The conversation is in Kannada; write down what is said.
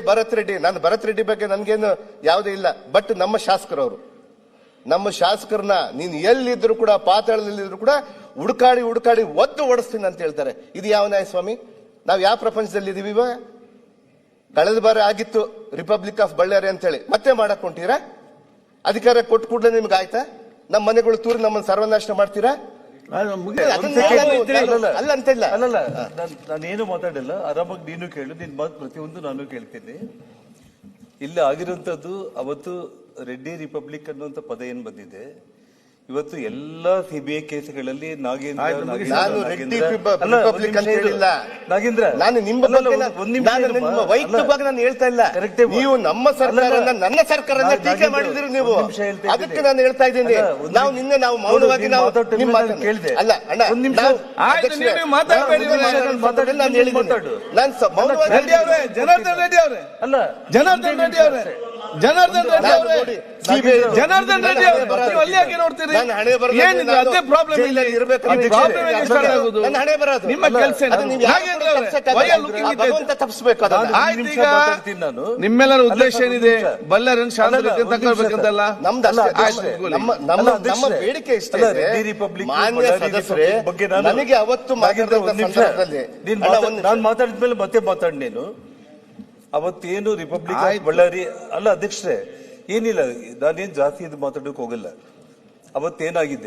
ಭರತ್ ರೆಡ್ಡಿ, ನಾನು ಭರತ್ ರೆಡ್ಡಿ ಬಗ್ಗೆ ನನ್ಗೇನು ಯಾವುದೇ ಇಲ್ಲ. ಬಟ್ ನಮ್ಮ ಶಾಸಕರನ್ನ ನೀನ್ ಎಲ್ಲಿದ್ರು ಕೂಡ, ಪಾತಾಳದಲ್ಲಿದ್ರು ಕೂಡ ಹುಡುಕಾಡಿ ಒದ್ದು ಓಡಿಸ್ತೀನಿ ಅಂತ ಹೇಳ್ತಾರೆ. ಇದು ಯಾವ ನ್ಯಾಯ ಸ್ವಾಮಿ? ನಾವ್ ಯಾವ ಪ್ರಪಂಚದಲ್ಲಿ ಇದೀವಿ ಇವಾಗ? ಕಳೆದ ಬಾರಿ ಆಗಿತ್ತು ರಿಪಬ್ಲಿಕ್ ಆಫ್ ಬಳ್ಳಾರಿ ಅಂತ ಹೇಳಿ, ಮತ್ತೆ ಮಾಡಕ್ ಹೊಂಟೀರಾ? ಅಧಿಕಾರ ಕೊಟ್ಟು ಕೂಡಲೇ ನಿಮ್ಗೆ ಆಯ್ತಾ? ನಮ್ಮ ಮನೆಗಳು ತೂರಿ ನಮ್ಮನ್ನು ಸರ್ವನಾಶ ಮಾಡ್ತೀರಾ? ಅಲ್ಲ ಅಂತಿಲ್ಲ. ಅಲ್ಲಲ್ಲ, ನಾನೇನು ಮಾತಾಡಿಲ್ಲ. ಆರಾಮಾಗಿ ನೀನು ಕೇಳು, ನಿನ್ ಮಾತು ಪ್ರತಿಯೊಂದು ನಾನು ಕೇಳ್ತೀನಿ. ಇಲ್ಲಿ ಆಗಿರುವಂತದ್ದು ಅವತ್ತು ರೆಡ್ಡಿ ರಿಪಬ್ಲಿಕ್ ಅನ್ನುವಂತ ಪದ ಏನ್ ಬಂದಿದೆ, ಇವತ್ತು ಎಲ್ಲಾ ಸಿಬಿಐ ಕೇಸ್ಗಳಲ್ಲಿ ನಾಗೇಂದ್ರ ನಾನು ನಿಮ್ಮ ವೈಯಕ್ತಿಕವಾಗಿ ನಾನು ಹೇಳ್ತಾ ಇಲ್ಲ. ನೀವು ನಮ್ಮ ಸರ್ಕಾರನ, ನನ್ನ ಸರ್ಕಾರನ ಟೀಕೆ ಮಾಡಿದ್ರಿ ನೀವು, ಅದಕ್ಕೆ ನಾನು ಹೇಳ್ತಾ ಇದ್ದೀನಿ. ನಾವು ನಿನ್ನೆ ನಾವು ಮೌನವಾಗಿ ನಾವು ಕೇಳಿದೆ. ಅಲ್ಲ ಅಣ್ಣ, ನಾನು ಹೇಳಿದ್ದೀನಿ. ನಾನು ಮೌನವಾಗಿ ಜನಾರ್ದನ್ ರೆಡ್ಡಿ ಅವರೇ, ಅಲ್ಲ ಜನಾರ್ದನ್ ರೆಡ್ಡಿ ಅವರೇ, ಜನಾರ್ದನ್ ರೆಡ್ಡಿ ಅವರೇ, ಜನಾರ್ದನ್ ರೆಡ್ಡಿ ಅವರೇ, ನೀವು ಅಲ್ಲಿ ಯಾಕೆ ನೋಡ್ತೀರಿ? ಏನಿದೆ ಅದೇ ಪ್ರಾಬ್ಲಮ್ ಇಲ್ಲ. ನಿಮ್ಮ ಕೆಲಸ ನಿಮ್ಮೆಲ್ಲರ ಉದ್ದೇಶ ಏನಿದೆ? ಬಳ್ಳಾರಿಯನ್ನು ಶಾಂತ ರೀತಿಯಲ್ಲಿ ತಗೊಳ್ಬೇಕಂತಲ್ಲ ನಮ್ಮ ಬೇಡಿಕೆ ಇಷ್ಟ. ಮಾನ್ಯ ಸದಸ್ಯರೇ, ನನಗೆ ಅವತ್ತು ನಾನು ಮಾತಾಡಿದ್ಮೇಲೆ ಮತ್ತೆ ಮಾತಾಡಿ. ನೀನು ಅವತ್ತೇನು ರಿಪಬ್ಲಿಕ್ ಆಫ್ ಬಳ್ಳಾರಿ ಅಲ್ಲ ಅಧ್ಯಕ್ಷರೇ, ಏನಿಲ್ಲ, ನಾನೇನ್ ಜಾಸ್ತಿ ಇದು ಮಾತಾಡೋಕೆ ಹೋಗಲ್ಲ. ಅವತ್ತೇನಾಗಿದೆ